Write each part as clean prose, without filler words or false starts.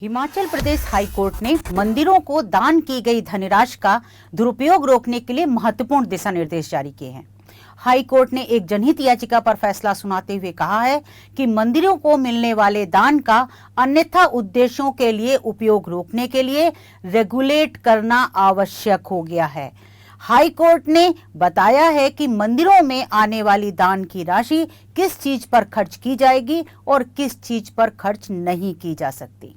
Himachal Pradesh high court ने मंदिरों को दान की गई धनराशि का दुरुपयोग रोकने के लिए महत्वपूर्ण दिशा निर्देश जारी किए हैं। हाई कोर्ट ने एक जनहित याचिका पर फैसला सुनाते हुए कहा है कि मंदिरों को मिलने वाले दान का अन्यथा उद्देश्यों के लिए उपयोग रोकने के लिए रेगुलेट करना आवश्यक हो गया है। हाई कोर्ट ने बताया है कि मंदिरों में आने वाली दान की राशि किस चीज पर खर्च की जाएगी और किस चीज पर खर्च नहीं की जा सकती।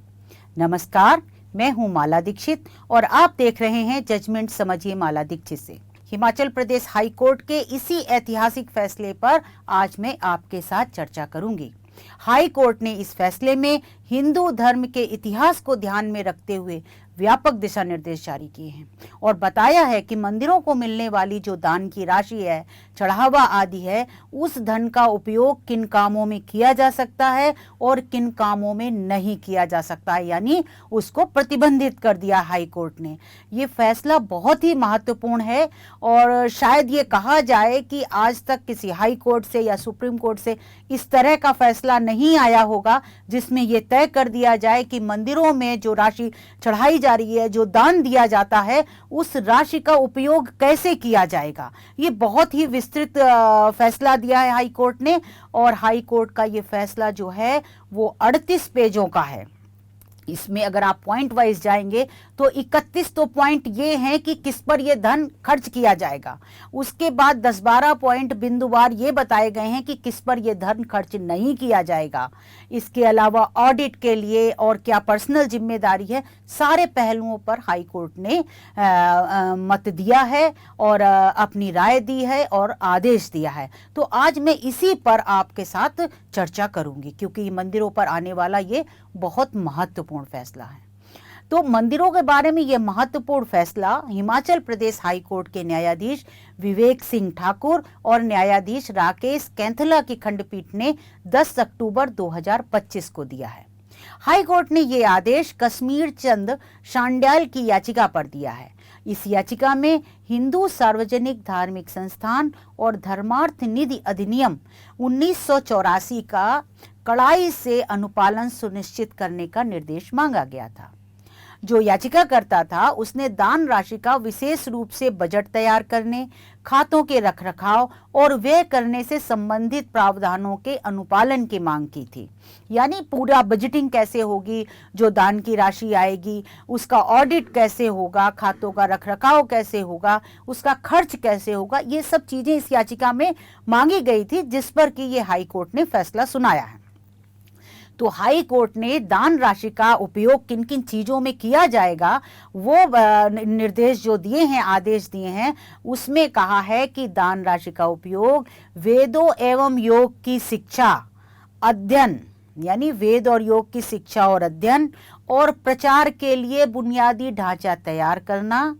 नमस्कार, मैं हूं माला दीक्षित और आप देख रहे हैं जजमेंट समझिए माला दीक्षित से। हिमाचल प्रदेश हाई कोर्ट के इसी ऐतिहासिक फैसले पर आज मैं आपके साथ चर्चा करूंगी। हाई कोर्ट ने इस फैसले में हिंदू धर्म के इतिहास को ध्यान में रखते हुए व्यापक दिशा निर्देश जारी किए हैं और बताया है कि मंदिरों को मिलने वाली जो दान की राशि है, चढ़ावा आदि है, उस धन का उपयोग किन कामों में किया जा सकता है और किन कामों में नहीं किया जा सकता है, यानी उसको प्रतिबंधित कर दिया हाई कोर्ट ने। ये फैसला बहुत ही महत्वपूर्ण है और शायद ये कहा जाए कि आज तक किसी हाई कोर्ट से या सुप्रीम कोर्ट से इस तरह का फैसला नहीं आया होगा जिसमें ये तय कर दिया जाए कि मंदिरों में जो राशि चढ़ाई जा रही है, जो दान दिया जाता है, उस राशि का उपयोग कैसे किया जाएगा। ये बहुत ही विस्तृत फैसला दिया है हाई कोर्ट ने और हाई कोर्ट का ये फैसला जो है वो 38 पेजों का है। इसमें अगर आप पॉइंट वाइज जाएंगे तो 31 तो पॉइंट ये हैं कि किस पर ये धन खर्च किया जाएगा। उसके बाद 10-12 पॉइंट बिंदुवार ये बताए गए हैं कि किस पर ये धन खर्च नहीं किया जाएगा। इसके अलावा ऑडिट के लिए और क्या पर्सनल जिम्मेदारी है, सारे पहलुओं पर हाई कोर्ट ने मत दिया है और अपनी राय दी है और आदेश दिया है। तो आज मैं इसी पर आपके साथ चर्चा करूंगी क्योंकि मंदिरों पर आने वाला ये बहुत महत्वपूर्ण फैसला है। तो मंदिरों के बारे में यह महत्वपूर्ण फैसला हिमाचल प्रदेश हाई कोर्ट के न्यायाधीश विवेक सिंह ठाकुर और न्यायाधीश राकेश कैंथला की खंडपीठ ने 10 अक्टूबर 2025 को दिया है। हाई कोर्ट ने यह आदेश कश्मीर चंद शांड्याल की याचिका पर दिया है। इस याचिका में हिंदू सार्वजनिक धार्मिक संस्थान और धर्मार्थ निधि अधिनियम 1984 का कड़ाई से अनुपालन सुनिश्चित करने का निर्देश मांगा गया था। जो याचिकाकर्ता था उसने दान राशि का विशेष रूप से बजट तैयार करने, खातों के रखरखाव और व्यय करने से संबंधित प्रावधानों के अनुपालन की मांग की थी। यानी पूरा बजटिंग कैसे होगी, जो दान की राशि आएगी उसका ऑडिट कैसे होगा, खातों का रखरखाव कैसे होगा, उसका खर्च कैसे होगा, ये सब चीजें इस याचिका में मांगी गई थी जिस पर कि ये हाई कोर्ट ने फैसला सुनाया है। तो हाई कोर्ट ने दान राशि का उपयोग किन किन चीजों में किया जाएगा वो निर्देश जो दिए हैं, आदेश दिए हैं, उसमें कहा है कि दान राशि का उपयोग वेदों एवं योग की शिक्षा, अध्ययन, यानी वेद और योग की शिक्षा और अध्ययन और प्रचार के लिए बुनियादी ढांचा तैयार करना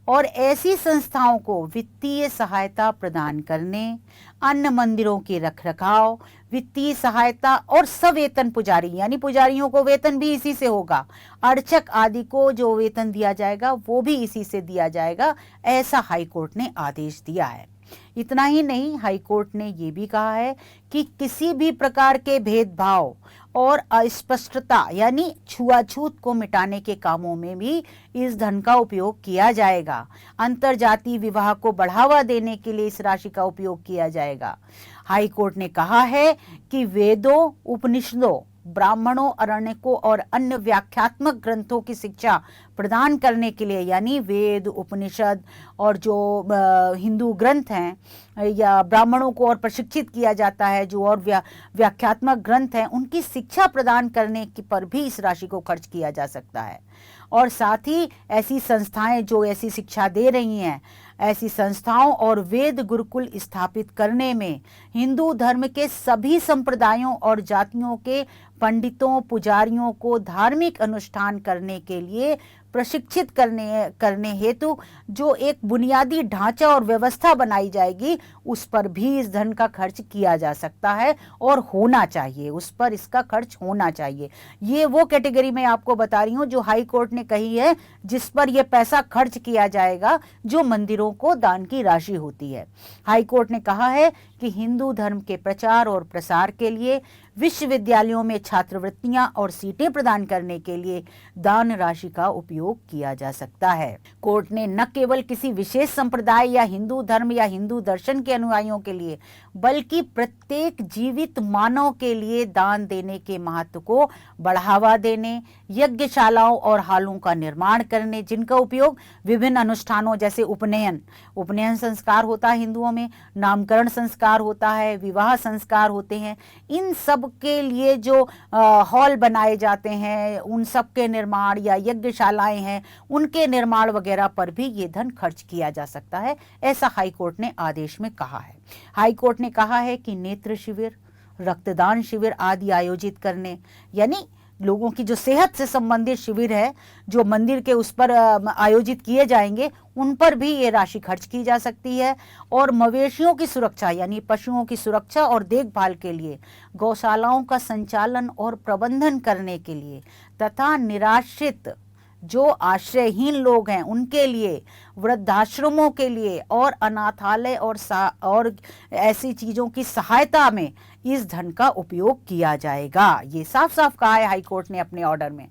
और ऐसी संस्थाओं को वित्तीय सहायता प्रदान करने, अन्य मंदिरों के रखरखाव, वित्तीय सहायता और सवेतन पुजारी, यानी पुजारियों को वेतन भी इसी से होगा, अर्चक आदि को जो वेतन दिया जाएगा वो भी इसी से दिया जाएगा, ऐसा हाई कोर्ट ने आदेश दिया है। इतना ही नहीं, हाई कोर्ट ने ये भी कहा है कि किसी भी प्रकार के भेदभाव और अस्पष्टता यानी छुआछूत को मिटाने के कामों में भी इस धन का उपयोग किया जाएगा। अंतरजातीय विवाह को बढ़ावा देने के लिए इस राशि का उपयोग किया जाएगा। हाई कोर्ट ने कहा है कि वेदों, उपनिषदों, ब्राह्मणों, अरण्यकों और अन्य व्याख्यात्मक ग्रंथों की शिक्षा प्रदान करने के लिए, यानी वेद, उपनिषद और जो हिंदू ग्रंथ हैं या ब्राह्मणों को और प्रशिक्षित किया जाता है, जो और व्याख्यात्मक ग्रंथ हैं, उनकी शिक्षा प्रदान करने पर भी इस राशि को खर्च किया जा सकता है। और साथ ही ऐसी संस्थाएं जो ऐसी शिक्षा दे रही हैं, ऐसी संस्थाओं और वेद गुरुकुल स्थापित करने में हिंदू धर्म के सभी संप्रदायों और जातियों के पंडितों, पुजारियों को धार्मिक अनुष्ठान करने के लिए प्रशिक्षित करने हेतु जो एक बुनियादी ढांचा और व्यवस्था बनाई जाएगी, उस पर भी इस धन का खर्च किया जा सकता है और होना चाहिए, उस पर इसका खर्च होना चाहिए। ये वो कैटेगरी मैं आपको बता रही हूँ जो हाई कोर्ट ने कही है जिस पर यह पैसा खर्च किया जाएगा, जो मंदिरों को दान की राशि होती है। हाई कोर्ट ने कहा है कि हिंदू धर्म के प्रचार और प्रसार के लिए विश्वविद्यालयों में छात्रवृत्तियां और सीटें प्रदान करने के लिए दान राशि का उपयोग किया जा सकता है। कोर्ट ने न केवल किसी विशेष संप्रदाय या हिंदू धर्म या हिंदू दर्शन के अनुयायियों के लिए, बल्कि प्रत्येक जीवित मानव के लिए दान देने के महत्व को बढ़ावा देने, यज्ञशालाओं और हालों का निर्माण करने, जिनका उपयोग विभिन्न अनुष्ठानों जैसे उपनयन संस्कार होता है हिंदुओं में, नामकरण संस्कार होता है, विवाह संस्कार होते हैं, इन सब के लिए जो हॉल बनाए जाते हैं, उन सब के निर्माण या यज्ञशालाएं हैं, उनके निर्माण वगैरह पर भी ये धन खर्च किया जा सकता है, ऐसा हाईकोर्ट ने आदेश में कहा है। हाईकोर्ट ने कहा है कि नेत्र शिविर, रक्तदान शिविर आदि आयोजित करने, यानी लोगों की जो सेहत से संबंधित शिविर है जो मंदिर के उस पर आयोजित किए जाएंगे, उन पर भी ये राशि खर्च की जा सकती है। और मवेशियों की सुरक्षा यानी पशुओं की सुरक्षा और देखभाल के लिए, गौशालाओं का संचालन और प्रबंधन करने के लिए तथा निराश्रित जो आश्रयहीन लोग हैं उनके लिए, वृद्धाश्रमों के लिए और अनाथालय और ऐसी चीज़ों की सहायता में इस धन का उपयोग किया जाएगा। ये साफ साफ कहा है हाईकोर्ट ने अपने ऑर्डर में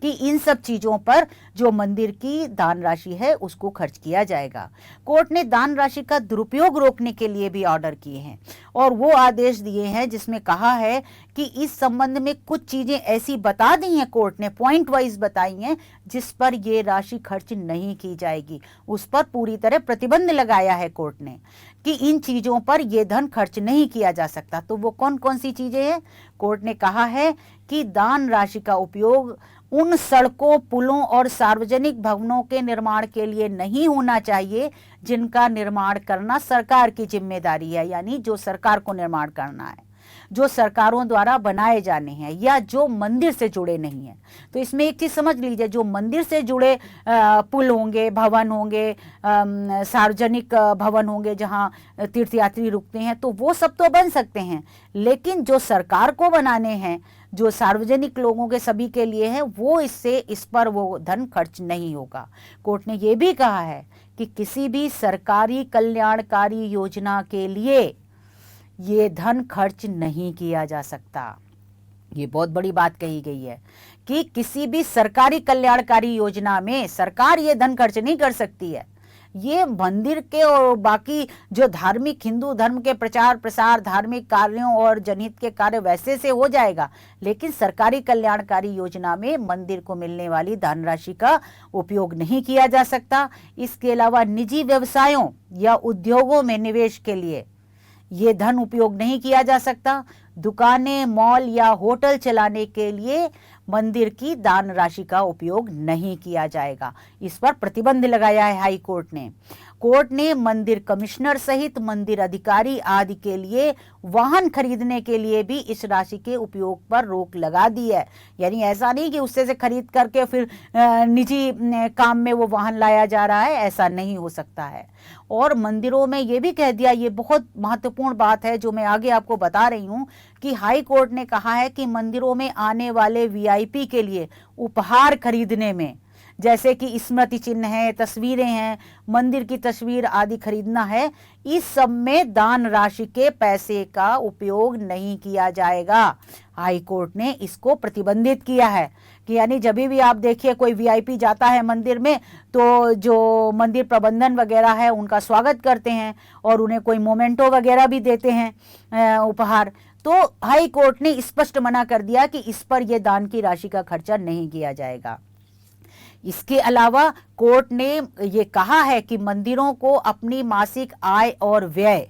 कि इन सब चीज़ों पर जो मंदिर की दान राशि है उसको खर्च किया जाएगा। कोर्ट ने दान राशि का दुरुपयोग रोकने के लिए भी ऑर्डर किए हैं और वो आदेश दिए हैं जिसमें कहा है कि इस संबंध में कुछ चीज़ें ऐसी बता दी हैं, कोर्ट ने पॉइंट वाइज बताई हैं, जिस पर ये राशि खर्च नहीं की जाएगी। उस पर पूरी तरह प्रतिबंध लगाया है कोर्ट ने कि इन चीज़ों पर यह धन खर्च नहीं किया जा सकता। तो वो कौन कौन सी चीज़ें हैं? कोर्ट ने कहा है कि दान राशि का उपयोग उन सड़कों, पुलों और सार्वजनिक भवनों के निर्माण के लिए नहीं होना चाहिए जिनका निर्माण करना सरकार की जिम्मेदारी है, यानी जो सरकार को निर्माण करना है, जो सरकारों द्वारा बनाए जाने हैं या जो मंदिर से जुड़े नहीं हैं। तो इसमें एक चीज़ समझ लीजिए, जो मंदिर से जुड़े पुल होंगे, भवन होंगे, सार्वजनिक भवन होंगे जहां तीर्थयात्री रुकते हैं, तो वो सब तो बन सकते हैं, लेकिन जो सरकार को बनाने हैं, जो सार्वजनिक लोगों के सभी के लिए हैं, वो इस पर वो धन खर्च नहीं होगा। कोर्ट ने ये भी कहा है कि किसी भी सरकारी कल्याणकारी योजना के लिए ये धन खर्च नहीं किया जा सकता। ये बहुत बड़ी बात कही गई है कि किसी भी सरकारी कल्याणकारी योजना में सरकार ये धन खर्च नहीं कर सकती है। ये मंदिर के और बाकी जो धार्मिक हिंदू धर्म के प्रचार प्रसार, धार्मिक कार्यों और जनहित के कार्य वैसे से हो जाएगा, लेकिन सरकारी कल्याणकारी योजना में मंदिर को मिलने वाली धनराशि का उपयोग नहीं किया जा सकता। इसके अलावा निजी व्यवसायों या उद्योगों में निवेश के लिए ये धन उपयोग नहीं किया जा सकता। दुकानें, मॉल या होटल चलाने के लिए मंदिर की दान राशि का उपयोग नहीं किया जाएगा। इस पर प्रतिबंध लगाया है हाई कोर्ट ने। कोर्ट ने मंदिर कमिश्नर सहित मंदिर अधिकारी आदि के लिए वाहन खरीदने के लिए भी इस राशि के उपयोग पर रोक लगा दी है। यानी ऐसा नहीं कि उससे से खरीद करके फिर निजी काम में वो वाहन लाया जा रहा है, ऐसा नहीं हो सकता है। और मंदिरों में ये भी कह दिया, ये बहुत महत्वपूर्ण बात है जो मैं आगे आपको बता रही हूँ, कि हाई कोर्ट ने कहा है कि मंदिरों में आने वाले वीआईपी के लिए उपहार खरीदने में, जैसे कि स्मृति चिन्ह है, तस्वीरें हैं, मंदिर की तस्वीर आदि खरीदना है, इस सब में दान राशि के पैसे का उपयोग नहीं किया जाएगा। हाई कोर्ट ने इसको प्रतिबंधित किया है कि यानी जब भी आप देखिए कोई वीआईपी जाता है मंदिर में, तो जो मंदिर प्रबंधन वगैरह है उनका स्वागत करते हैं और उन्हें कोई मोमेंटो वगैरह भी देते हैं उपहार। तो हाई कोर्ट ने स्पष्ट मना कर दिया कि इस पर यह दान की राशि का खर्चा नहीं किया जाएगा। इसके अलावा कोर्ट ने ये कहा है कि मंदिरों को अपनी मासिक आय और व्यय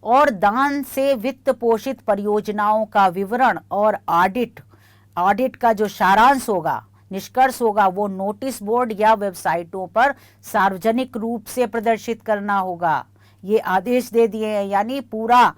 और दान से वित्त पोषित परियोजनाओं का विवरण और ऑडिट का जो सारांश होगा, निष्कर्ष होगा, वो नोटिस बोर्ड या वेबसाइटों पर सार्वजनिक रूप से प्रदर्शित करना होगा। ये आदेश दे दिए हैं, यानी पूरा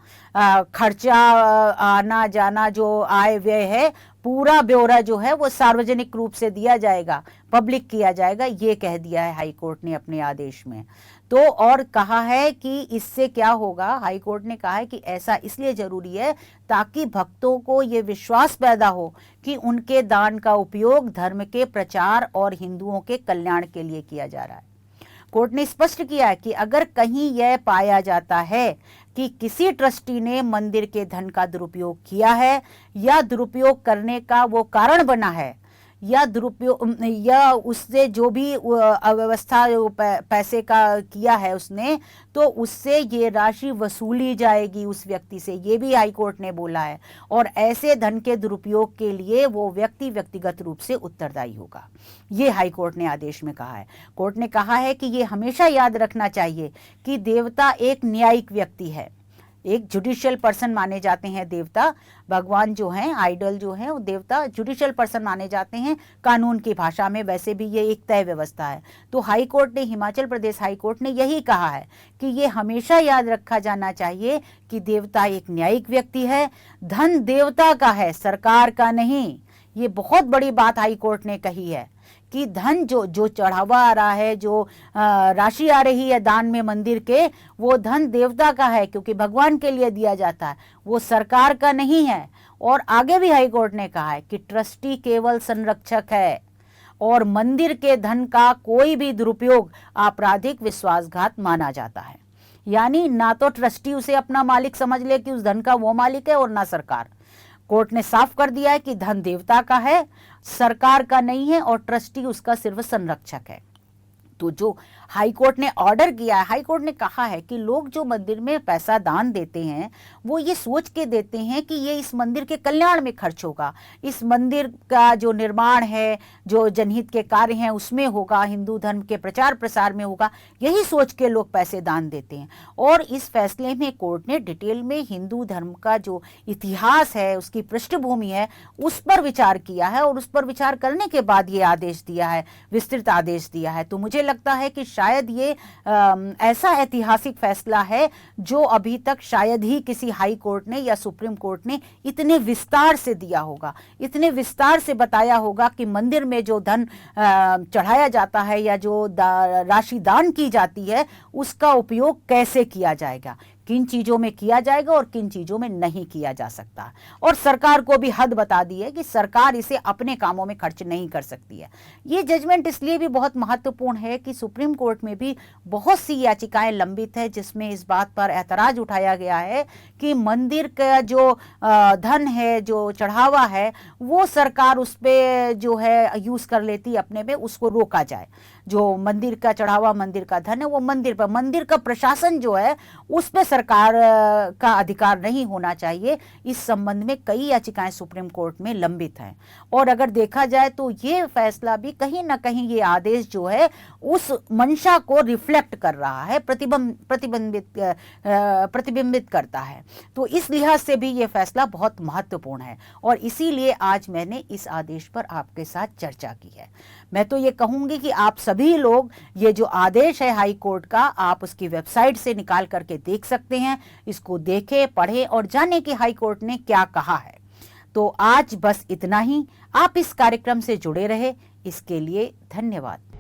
खर्चा, आना जाना, जो आय व्यय है, पूरा ब्यौरा जो है वो सार्वजनिक रूप से दिया जाएगा, पब्लिक किया जाएगा, ये कह दिया है हाई कोर्ट ने अपने आदेश में। तो और कहा है कि इससे क्या होगा, हाई कोर्ट ने कहा है कि ऐसा इसलिए जरूरी है ताकि भक्तों को ये विश्वास पैदा हो कि उनके दान का उपयोग धर्म के प्रचार और हिंदुओं के कल्याण के लिए किया जा रहा है। कोर्ट ने स्पष्ट किया है कि अगर कहीं यह पाया जाता है कि किसी ट्रस्टी ने मंदिर के धन का दुरुपयोग किया है या दुरुपयोग करने का वो कारण बना है या दुरुपयोग या उससे जो भी अव्यवस्था पैसे का किया है उसने, तो उससे ये राशि वसूली जाएगी उस व्यक्ति से, ये भी हाई कोर्ट ने बोला है। और ऐसे धन के दुरुपयोग के लिए वो व्यक्ति व्यक्तिगत रूप से उत्तरदायी होगा, ये हाई कोर्ट ने आदेश में कहा है। कोर्ट ने कहा है कि ये हमेशा याद रखना चाहिए कि देवता एक न्यायिक व्यक्ति है, एक जुडिशियल पर्सन माने जाते हैं देवता। भगवान जो हैं, आइडल जो हैं, वो देवता जुडिशियल पर्सन माने जाते हैं कानून की भाषा में। वैसे भी ये एक तय व्यवस्था है। तो हाई कोर्ट ने, हिमाचल प्रदेश हाई कोर्ट ने यही कहा है कि ये हमेशा याद रखा जाना चाहिए कि देवता एक न्यायिक व्यक्ति है, धन देवता का है, सरकार का नहीं। ये बहुत बड़ी बात हाई कोर्ट ने कही है कि धन जो चढ़ावा आ रहा है, जो राशि आ रही है दान में मंदिर के, वो धन देवता का है क्योंकि भगवान के लिए दिया जाता है, वो सरकार का नहीं है। और आगे भी हाई कोर्ट ने कहा है कि ट्रस्टी केवल संरक्षक है और मंदिर के धन का कोई भी दुरुपयोग आपराधिक विश्वासघात माना जाता है। यानी ना तो ट्रस्टी उसे अपना मालिक समझ ले कि उस धन का वो मालिक है, और ना सरकार। कोर्ट ने साफ कर दिया है कि धन देवता का है, सरकार का नहीं है, और ट्रस्टी उसका सिर्फ संरक्षक है। तो जो हाई कोर्ट ने ऑर्डर किया है, हाई कोर्ट ने कहा है कि लोग जो मंदिर में पैसा दान देते हैं वो ये सोच के देते हैं कि ये इस मंदिर के कल्याण में खर्च होगा, इस मंदिर का जो निर्माण है, जो जनहित के कार्य हैं उसमें होगा, हिंदू धर्म के प्रचार प्रसार में होगा, यही सोच के लोग पैसे दान देते हैं। और इस फैसले में कोर्ट ने डिटेल में हिंदू धर्म का जो इतिहास है, उसकी पृष्ठभूमि है, उस पर विचार किया है, और उस पर विचार करने के बाद ये आदेश दिया है, विस्तृत आदेश दिया है। तो मुझे लगता है कि शायद ये ऐसा ऐतिहासिक फैसला है जो अभी तक शायद ही किसी हाई कोर्ट ने या सुप्रीम कोर्ट ने इतने विस्तार से दिया होगा, इतने विस्तार से बताया होगा कि मंदिर में जो धन चढ़ाया जाता है या जो राशि दान की जाती है उसका उपयोग कैसे किया जाएगा, किन चीज़ों में किया जाएगा और किन चीज़ों में नहीं किया जा सकता। और सरकार को भी हद बता दी है कि सरकार इसे अपने कामों में खर्च नहीं कर सकती है। ये जजमेंट इसलिए भी बहुत महत्वपूर्ण है कि सुप्रीम कोर्ट में भी बहुत सी याचिकाएं लंबित है जिसमें इस बात पर ऐतराज उठाया गया है कि मंदिर का जो धन है, जो चढ़ावा है, वो सरकार उस पर जो है यूज़ कर लेती अपने में, उसको रोका जाए। जो मंदिर का चढ़ावा, मंदिर का धन है, वो मंदिर पर, मंदिर का प्रशासन जो है उस पर सरकार का अधिकार नहीं होना चाहिए। इस संबंध में कई याचिकाएं सुप्रीम कोर्ट में लंबित हैं। और अगर देखा जाए तो ये फैसला भी कहीं ना कहीं, ये आदेश जो है उस मंशा को रिफ्लेक्ट कर रहा है, प्रतिबिंबित करता है। तो इस लिहाज से भी ये फैसला बहुत महत्वपूर्ण है और इसीलिए आज मैंने इस आदेश पर आपके साथ चर्चा की है। मैं तो ये कहूँगी कि आप सभी लोग ये जो आदेश है हाई कोर्ट का, आप उसकी वेबसाइट से निकाल करके देख सकते हैं, इसको देखें, पढ़ें और जानें कि हाई कोर्ट ने क्या कहा है। तो आज बस इतना ही। आप इस कार्यक्रम से जुड़े रहे, इसके लिए धन्यवाद।